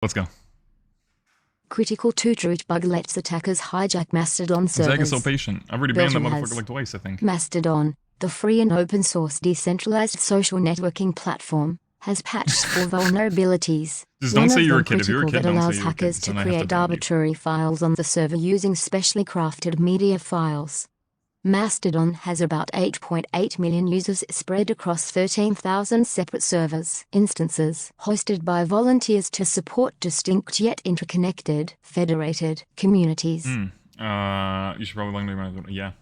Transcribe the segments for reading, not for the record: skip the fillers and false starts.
Let's go. Critical two-root bug lets attackers hijack Mastodon servers. Zach is so patient. I've already banned that motherfucker like twice, I think. Mastodon, the free and open-source decentralized social networking platform, has patched for vulnerabilities. Just don't say you're a kid. If you're a kid, that don't say allows you're a kid. hackers to create arbitrary files on the server using specially crafted media files. Mastodon has about 8.8 million users spread across 13,000 separate servers, instances, hosted by volunteers to support distinct yet interconnected, federated communities. You should probably learn Mastodon. Yeah.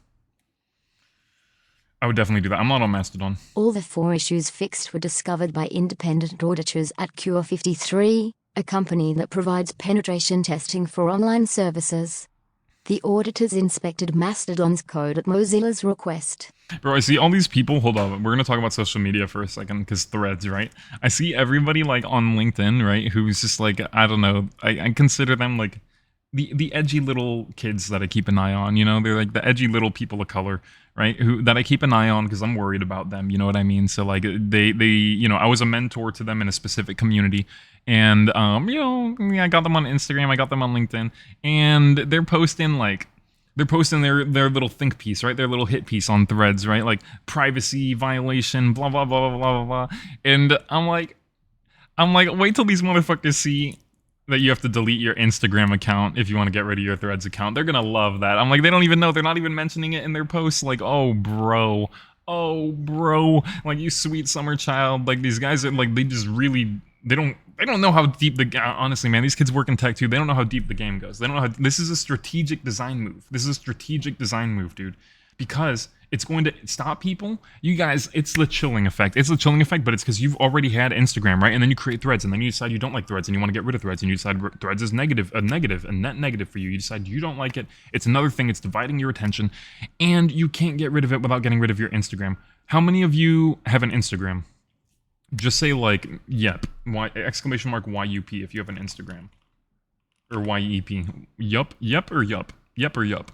I would definitely do that. I'm not on Mastodon. All the 4 issues fixed were discovered by independent auditors at Cure53, a company that provides penetration testing for online services. The auditors inspected Mastodon's code at Mozilla's request. Bro, I see all these people. Hold on. We're going to talk about social media for a second, because threads, right? I see everybody, like, on LinkedIn, right, who's just, like, I don't know. I consider them, like, the edgy little kids that I keep an eye on, you know? They're, like, the edgy little people of color, right? That I keep an eye on because I'm worried about them, you know what I mean? So, like, they you know, I was a mentor to them in a specific community. And, you know, I got them on Instagram, I got them on LinkedIn, and they're posting their little think piece, right? Their little hit piece on threads, right? Like, privacy violation, blah, blah, blah, blah, blah, blah. And I'm like, wait till these motherfuckers see that you have to delete your Instagram account if you want to get rid of your threads account. They're gonna love that. I'm like, they don't even know. They're not even mentioning it in their posts. Like, oh, bro. Like, you sweet summer child. Like, these guys are, like, they just really... They don't know how deep honestly, man, these kids work in tech too. They don't know how deep the game goes. They don't know how, this is a strategic design move. This is a strategic design move, dude. Because it's going to stop people. You guys, it's the chilling effect. It's the chilling effect, but it's because you've already had Instagram, right? And then you create threads, and then you decide you don't like threads, and you want to get rid of threads, and you decide threads is a net negative for you. You decide you don't like it. It's another thing. It's dividing your attention, and you can't get rid of it without getting rid of your Instagram. How many of you have an Instagram? Just say, like, yep, exclamation mark YUP if you have an Instagram. Or YEP. Yup or yup? Yep or yup?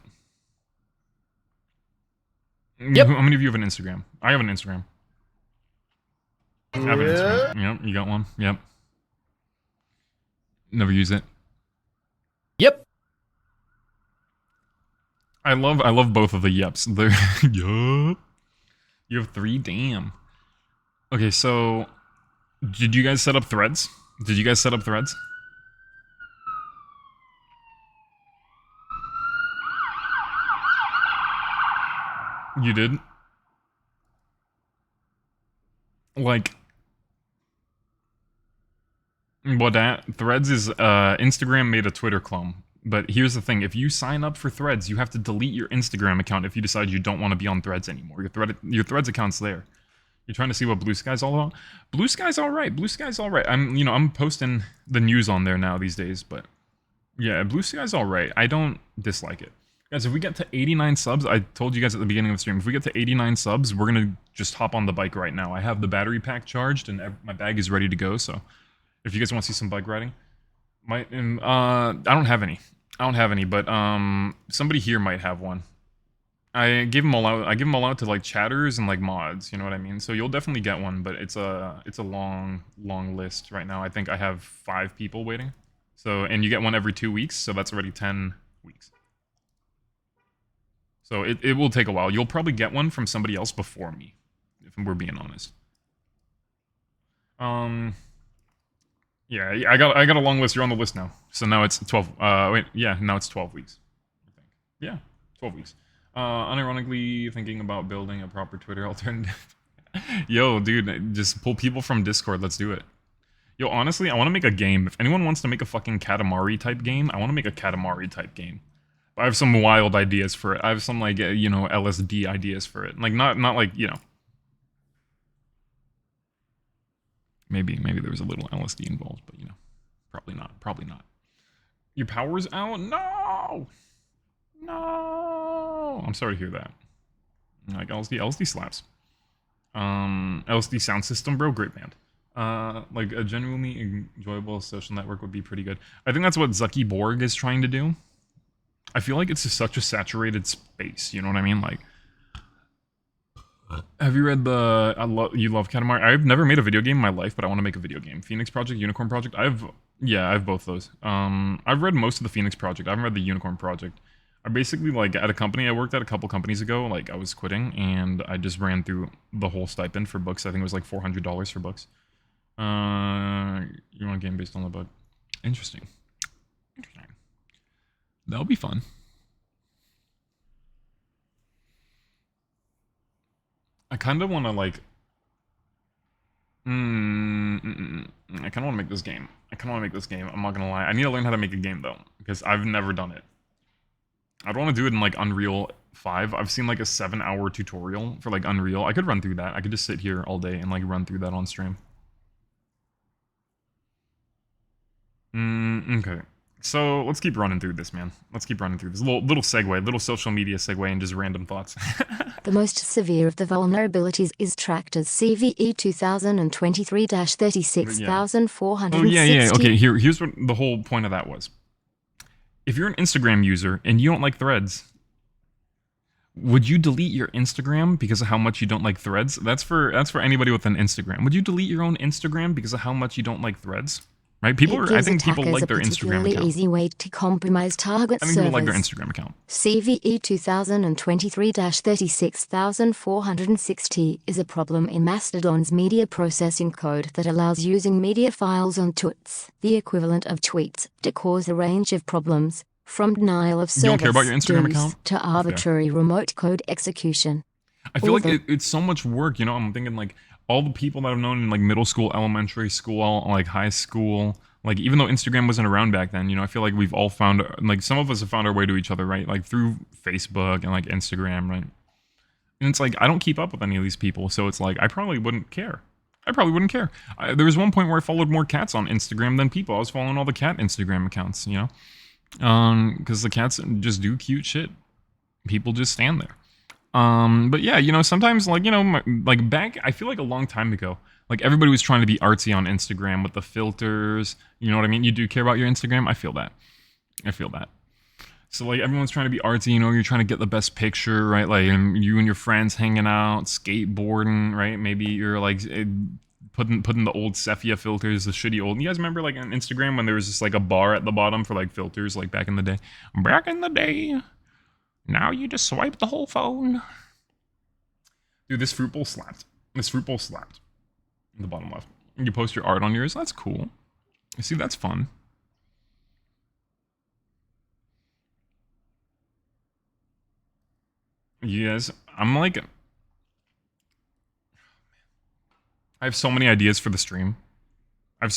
Yep. How many of you have an Instagram? I have an Instagram. I have an Instagram. Yep, you got one? Yep. Never use it. Yep. I love both of the yeps. They're yup. You have 3? Damn. Okay, so did you guys set up threads? You did? Like, what that? Threads is, Instagram made a Twitter clone. But here's the thing, if you sign up for Threads, you have to delete your Instagram account if you decide you don't want to be on Threads anymore. Your Threads account's there. You're trying to see what Blue Sky's all about? Blue Sky's alright. I'm posting the news on there now these days, but yeah, Blue Sky's alright. I don't dislike it. Guys, if we get to 89 subs, I told you guys at the beginning of the stream, if we get to 89 subs, we're gonna just hop on the bike right now. I have the battery pack charged and my bag is ready to go, so if you guys want to see some bike riding, I don't have any, but somebody here might have one. I give them all out to, like, chatters and, like, mods, you know what I mean? So you'll definitely get one, but it's a long list right now. I think I have 5 people waiting. So, and you get one every 2 weeks, so that's already 10 weeks. So it will take a while. You'll probably get one from somebody else before me, if we're being honest. Yeah, I got a long list. You're on the list now. So now it's 12. Now it's 12 weeks. I think. Yeah, 12 weeks. Unironically thinking about building a proper Twitter alternative. Yo, dude, just pull people from Discord. Let's do it. Yo, honestly, I want to make a game. If anyone wants to make a fucking Katamari type game, I want to make a Katamari type game. I have some wild ideas for it. I have some, like, you know, LSD ideas for it. Like, not like, you know. Maybe there was a little LSD involved, but, you know, probably not. Your power's out? No! I'm sorry to hear that. Like, LSD slaps. LSD sound system, bro, great band. Like, a genuinely enjoyable social network would be pretty good. I think that's what Zucky Borg is trying to do. I feel like it's just such a saturated space, you know what I mean? Like, have you read You Love Katamari? I've never made a video game in my life, but I want to make a video game. Phoenix Project, Unicorn Project. I have Yeah, I have both those. I've read most of the Phoenix Project. I haven't read the Unicorn Project. I basically like at a company I worked at a couple companies ago. Like I was quitting, and I just ran through the whole stipend for books. I think it was like $400 for books. You want a game based on the book? Interesting. Interesting. That'll be fun. I kind of want to like. I kind of want to make this game. I kind of want to make this game. I'm not gonna lie. I need to learn how to make a game though, because I've never done it. I don't want to do it in like Unreal 5. I've seen like a 7-hour tutorial for like Unreal. I could run through that. I could just sit here all day and like run through that on stream. Okay. So let's keep running through this, man. Let's keep running through this. Little segue, little social media segue, and just random thoughts. The most severe of the vulnerabilities is tracked as CVE 2023-36460. Oh yeah. Okay, here's what the whole point of that was. If you're an Instagram user and you don't like threads, would you delete your Instagram because of how much you don't like threads? That's for anybody with an Instagram. Would you delete your own Instagram because of how much you don't like threads? Right? I think people like their Instagram account. Easy way to compromise target I think people like their Instagram account. CVE 2023-36460 is a problem in Mastodon's media processing code that allows using media files on tweets, the equivalent of tweets, to cause a range of problems, from denial of service you don't care about your Instagram account? to arbitrary remote code execution. I feel like it's so much work, you know? I'm thinking like all the people that I've known in like middle school, elementary school, like high school, like even though Instagram wasn't around back then, you know, I feel like we've all found, like some of us have found our way to each other, right? Like through Facebook and like Instagram, right? And it's like, I don't keep up with any of these people, so it's like, I probably wouldn't care. There was one point where I followed more cats on Instagram than people. I was following all the cat Instagram accounts, you know? Because the cats just do cute shit. People just stand there. But yeah, you know, sometimes like, you know, like back, I feel like a long time ago, like everybody was trying to be artsy on Instagram with the filters. You know what I mean? You do care about your Instagram? I feel that. So like everyone's trying to be artsy, you know, you're trying to get the best picture, right? Like you and your friends hanging out, skateboarding, right? Maybe you're like putting the old sepia filters, the shitty old. You guys remember like on Instagram when there was just like a bar at the bottom for like filters, like back in the day? Back in the day. Now you just swipe the whole phone. Dude, this fruit bowl slapped. In the bottom left. You post your art on yours. That's cool. See, that's fun. Yes, I'm like... I have so many ideas for the stream. I'm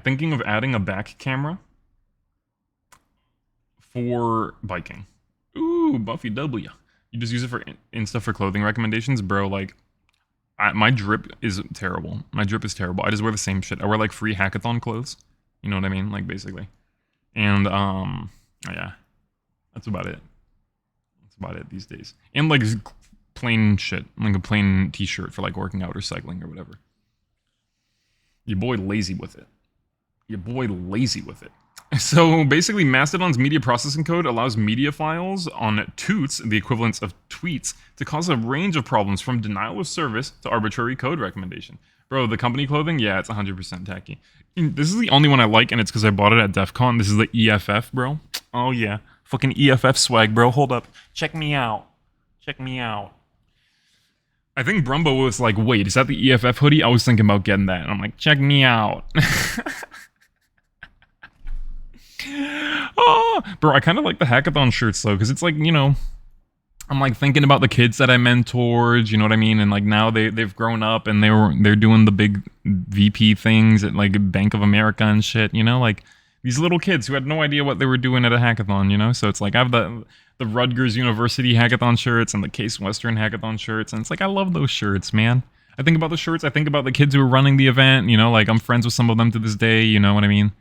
thinking of adding a back camera for biking. Ooh, Buffy W. You just use it for Insta for clothing recommendations, bro. Like, my drip is terrible. I just wear the same shit. I wear like free hackathon clothes. You know what I mean? Like basically. And yeah, that's about it. These days. And like plain shit, like a plain t-shirt for like working out or cycling or whatever. Your boy lazy with it. So basically, Mastodon's media processing code allows media files on toots, the equivalents of tweets, to cause a range of problems from denial of service to arbitrary code recommendation. Bro, the company clothing, yeah, it's 100% tacky. This is the only one I like, and it's because I bought it at DEF CON. This is the EFF, bro. Oh yeah, fucking EFF swag, bro. Hold up, check me out. I think Brumbo was like, wait, is that the EFF hoodie? I was thinking about getting that, and I'm like, check me out. Oh, bro, I kind of like the hackathon shirts though, because it's like, you know, I'm like thinking about the kids that I mentored, you know what I mean? And like now they've grown up and they're doing the big VP things at like Bank of America and shit, you know, like these little kids who had no idea what they were doing at a hackathon, you know? So it's like I have the Rutgers University hackathon shirts and the Case Western hackathon shirts, and it's like I love those shirts, man. I think about the shirts, I think about the kids who are running the event, you know, like I'm friends with some of them to this day, you know what I mean?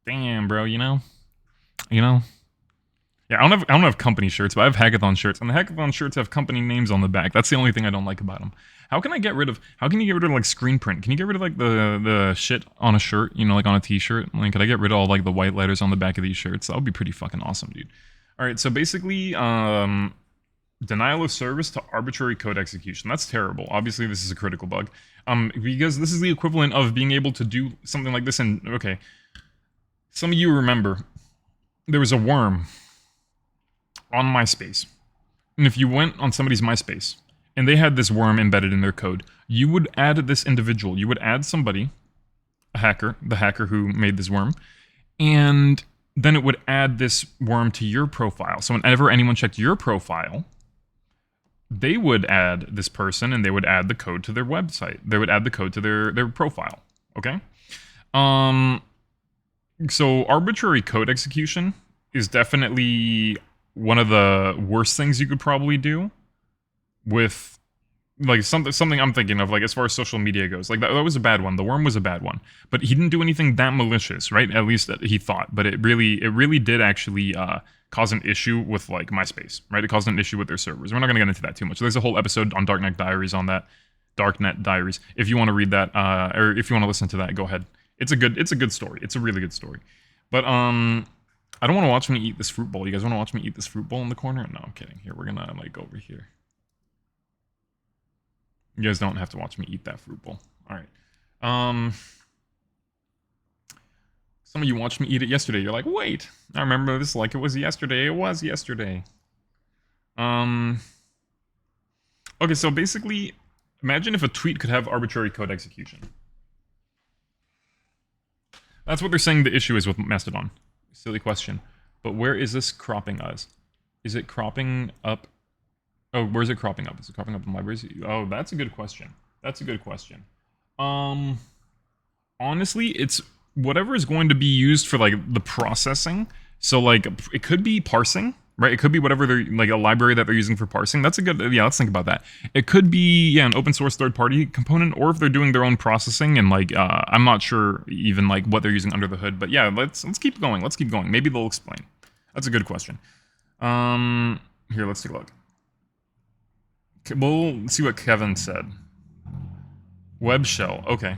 Damn, bro, you know? Yeah, I don't have company shirts, but I have hackathon shirts, and the hackathon shirts have company names on the back. That's the only thing I don't like about them. How can you get rid of like screen print? Can you get rid of like the shit on a shirt, you know, like on a t-shirt? Like, could I get rid of all like the white letters on the back of these shirts? That would be pretty fucking awesome, dude. All right, so basically, Denial of service to arbitrary code execution. That's terrible. Obviously, this is a critical bug. Because this is the equivalent of being able to do something like this in, okay. Some of you remember, there was a worm on MySpace. And if you went on somebody's MySpace, and they had this worm embedded in their code, you would add this individual. You would add somebody, a hacker, the hacker who made this worm, and then it would add this worm to your profile. So whenever anyone checked your profile, they would add this person and they would add the code to their website. They would add the code to their profile. Okay? So arbitrary code execution is definitely one of the worst things you could probably do with like something I'm thinking of, like as far as social media goes. Like that was a bad one. The worm was a bad one. But he didn't do anything that malicious, right? At least he thought. But it really did actually cause an issue with like MySpace, right? It caused an issue with their servers. We're not going to get into that too much. There's a whole episode on Darknet Diaries on that. Darknet Diaries. If you want to read that, or if you want to listen to that, go ahead. It's a good story. It's a really good story. But I don't want to watch me eat this fruit bowl. You guys want to watch me eat this fruit bowl in the corner? No, I'm kidding. Here, we're gonna like go over here. You guys don't have to watch me eat that fruit bowl. All right. Some of you watched me eat it yesterday. You're like, wait, I remember this like it was yesterday. It was yesterday. Okay, so basically, imagine if a tweet could have arbitrary code execution. That's what they're saying the issue is with Mastodon. Silly question. But where is this cropping us? Is it cropping up? Oh, where's it cropping up? Is it cropping up in libraries? Oh, that's a good question. That's a good question. Honestly, it's whatever is going to be used for like the processing. So like it could be parsing, right? It could be whatever they're like a library that they're using for parsing. That's a good, yeah, let's think about that. It could be, yeah, an open source third party component, or if they're doing their own processing and like, I'm not sure even like what they're using under the hood, but yeah, let's keep going. Let's keep going. Maybe they'll explain. That's a good question. Here, let's take a look. We'll see what Kevin said. Web shell, okay.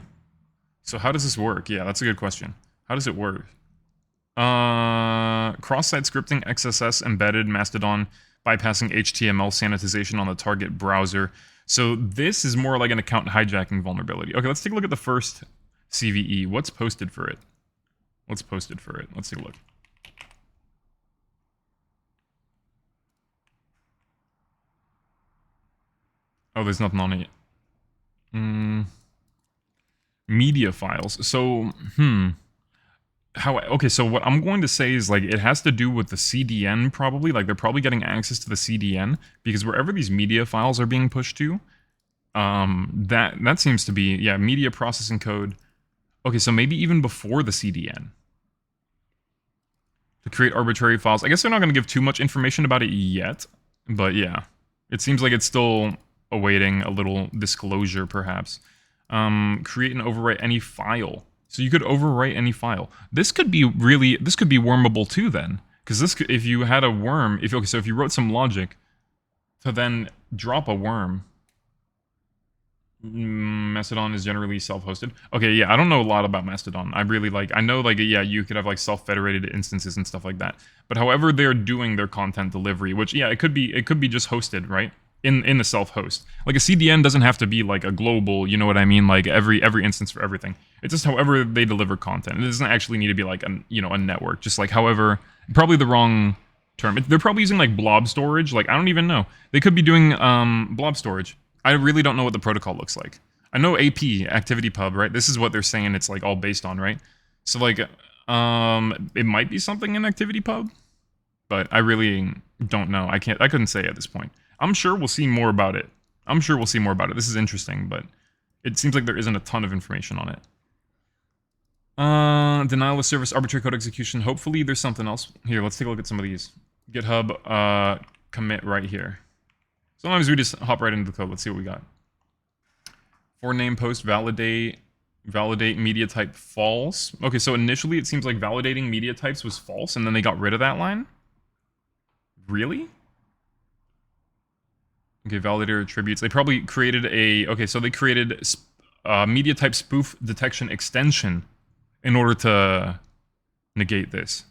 So how does this work? Yeah, that's a good question. How does it work? Cross-site scripting, XSS, embedded, Mastodon, bypassing HTML sanitization on the target browser. So this is more like an account hijacking vulnerability. Okay, let's take a look at the first CVE. What's posted for it? What's posted for it? Let's take a look. Oh, there's nothing on it. Media files. So, okay, so what I'm going to say is, like, it has to do with the CDN, probably. Like, they're probably getting access to the CDN, because wherever these media files are being pushed to, that seems to be, yeah, media processing code. Okay, so maybe even before the CDN. To create arbitrary files. I guess they're not going to give too much information about it yet, but yeah. It seems like it's still awaiting a little disclosure, perhaps. Create and overwrite any file. So you could overwrite any file. This could be wormable too then. Because this could, if you had a worm, so if you wrote some logic to then drop a worm, Mastodon is generally self-hosted. Okay, yeah, I don't know a lot about Mastodon. I know like, yeah, you could have like self-federated instances and stuff like that. But however they're doing their content delivery, which, yeah, it could be just hosted, right? In the self-host. Like a CDN doesn't have to be like a global, you know what I mean? Like every instance for everything. It's just however they deliver content. It doesn't actually need to be like a network. Just like however, probably the wrong term. They're probably using like blob storage. Like I don't even know. They could be doing blob storage. I really don't know what the protocol looks like. I know AP, Activity Pub, right? This is what they're saying it's like all based on, right? So like it might be something in Activity Pub, but I really don't know. I couldn't say at this point. I'm sure we'll see more about it. This is interesting, but it seems like there isn't a ton of information on it. Denial of service, arbitrary code execution. Hopefully there's something else. Here, let's take a look at some of these. GitHub commit right here. Sometimes we just hop right into the code. Let's see what we got. For name post, validate media type false. Okay, so initially it seems like validating media types was false, and then they got rid of that line? Really? Okay, validator attributes. They probably created they created media type spoof detection extension in order to negate this.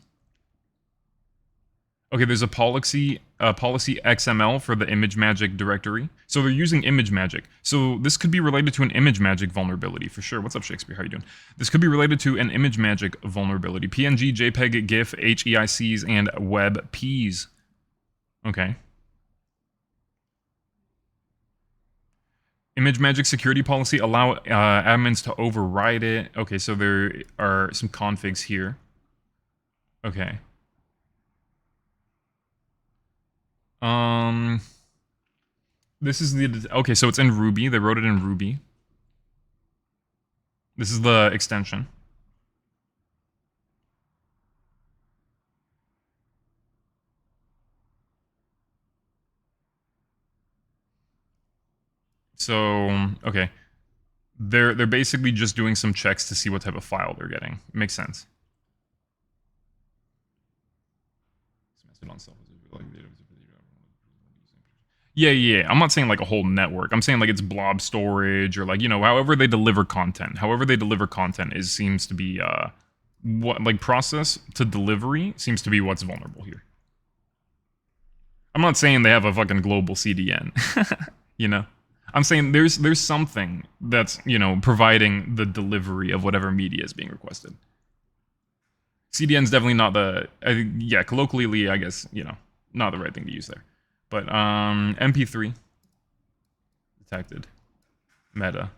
Okay, there's a policy XML for the ImageMagick directory. So they're using ImageMagick. So this could be related to an ImageMagick vulnerability for sure. What's up, Shakespeare? How you doing? This could be related to an ImageMagick vulnerability. PNG, JPEG, GIF, HEICs, and WebPs. Okay. ImageMagick security policy allow admins to override it. Okay, so there are some configs here. Okay. This is the, okay, so it's in Ruby. They wrote it in Ruby. This is the extension. So, okay. They're basically just doing some checks to see what type of file they're getting. Makes sense. Yeah. I'm not saying like a whole network. I'm saying like it's blob storage or like, you know, however they deliver content. However they deliver content is seems to be what like process to delivery seems to be what's vulnerable here. I'm not saying they have a fucking global CDN, you know? I'm saying there's something that's, you know, providing the delivery of whatever media is being requested. CDN's definitely not the, yeah, colloquially, I guess, you know, not the right thing to use there. But, MP3, detected, meta,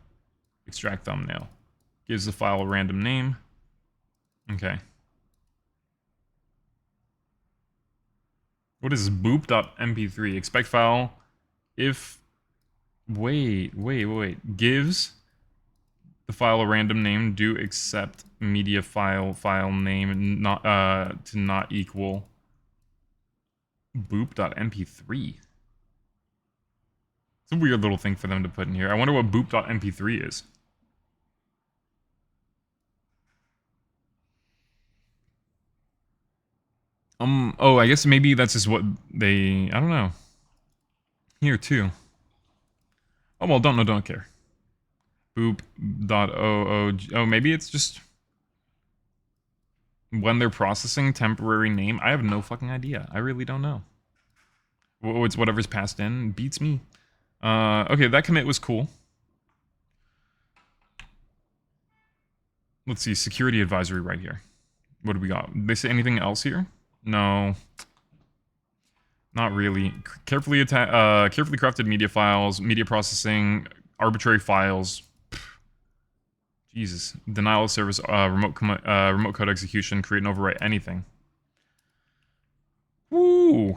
extract thumbnail, gives the file a random name. Okay. What is boop.mp3? Expect file if, wait, gives the file a random name, do accept media file name not to not equal boop.mp3. It's a weird little thing for them to put in here. I wonder what boop.mp3 is. Oh, I guess maybe that's just what they, I don't know. Here too. Oh, well, don't care. Boop.oo, oh, maybe it's just when they're processing temporary name. I have no fucking idea. I really don't know. It's whatever's passed in. Beats me. Okay, that commit was cool. Let's see, security advisory right here. What do we got? They say anything else here? No. Not really. Carefully crafted media files, media processing, arbitrary files. Jesus. Denial of service, remote code execution, create and overwrite anything. Woo!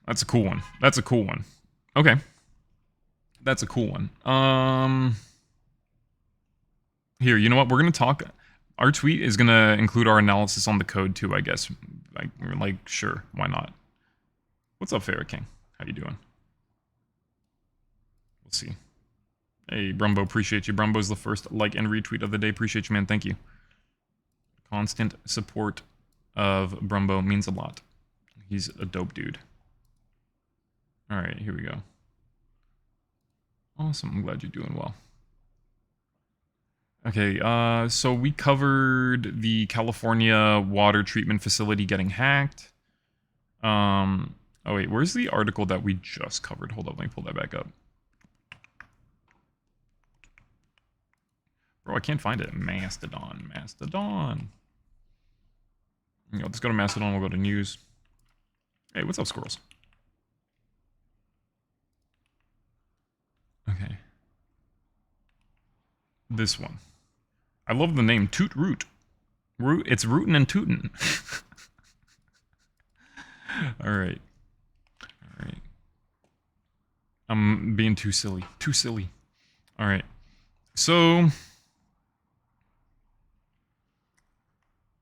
That's a cool one. That's a cool one. Okay. That's a cool one. Here, you know what? We're gonna talk. Our tweet is gonna include our analysis on the code too, I guess. Like sure, why not? What's up, Ferret King? How you doing? We'll see. Hey, Brumbo, appreciate you. Brumbo's the first like and retweet of the day. Appreciate you, man. Thank you. Constant support of Brumbo means a lot. He's a dope dude. All right, here we go. Awesome. I'm glad you're doing well. Okay, so we covered the California water treatment facility getting hacked. Oh wait, where's the article that we just covered? Hold up, let me pull that back up. Bro, I can't find it. Mastodon. You know, let's go to Mastodon, we'll go to news. Hey, what's up, squirrels? Okay. This one. I love the name Toot Root. It's rootin' and tootin'. Alright. I'm being too silly. Alright. So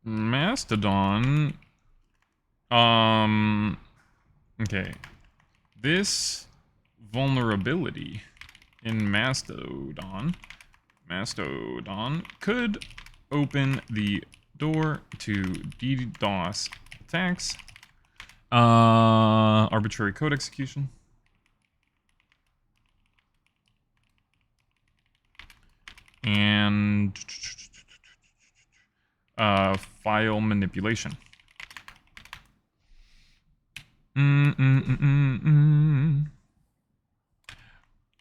Mastodon. Okay. This vulnerability in Mastodon could open the door to DDoS attacks. Arbitrary code execution. And file manipulation.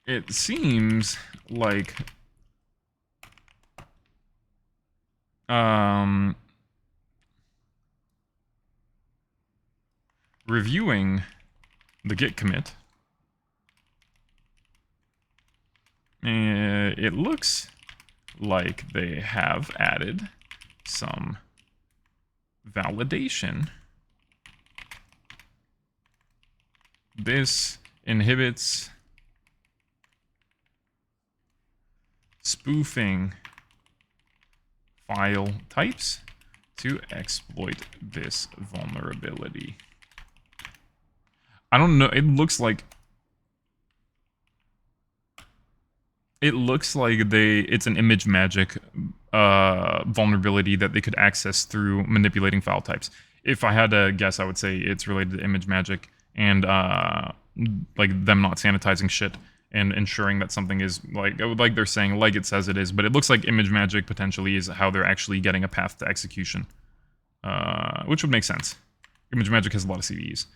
It seems like reviewing the git commit, it looks like they have added some validation. This inhibits spoofing file types to exploit this vulnerability. I don't know, it looks like it's an image magic vulnerability that they could access through manipulating file types. If I had to guess, I would say it's related to image magic and like them not sanitizing shit and ensuring that something is like they're saying, like it says it is, but it looks like image magic potentially is how they're actually getting a path to execution, which would make sense. Image magic has a lot of CVEs.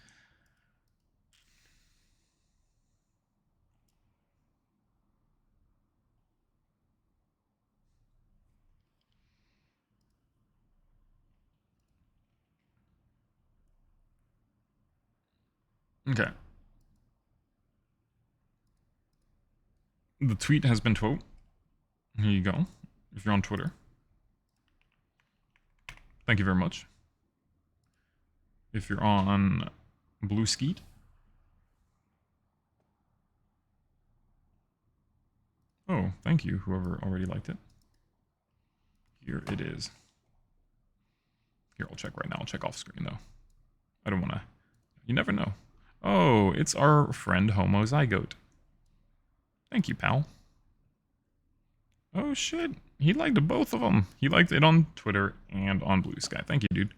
Okay. The tweet has been tweeted. Here you go. If you're on Twitter. Thank you very much. If you're on Blue Skeet. Oh, thank you, whoever already liked it. Here it is. Here, I'll check right now. I'll check off screen, though. I don't want to... You never know. Oh, it's our friend Homozygote. Thank you, pal. Oh, shit. He liked both of them. He liked it on Twitter and on Blue Sky. Thank you, dude.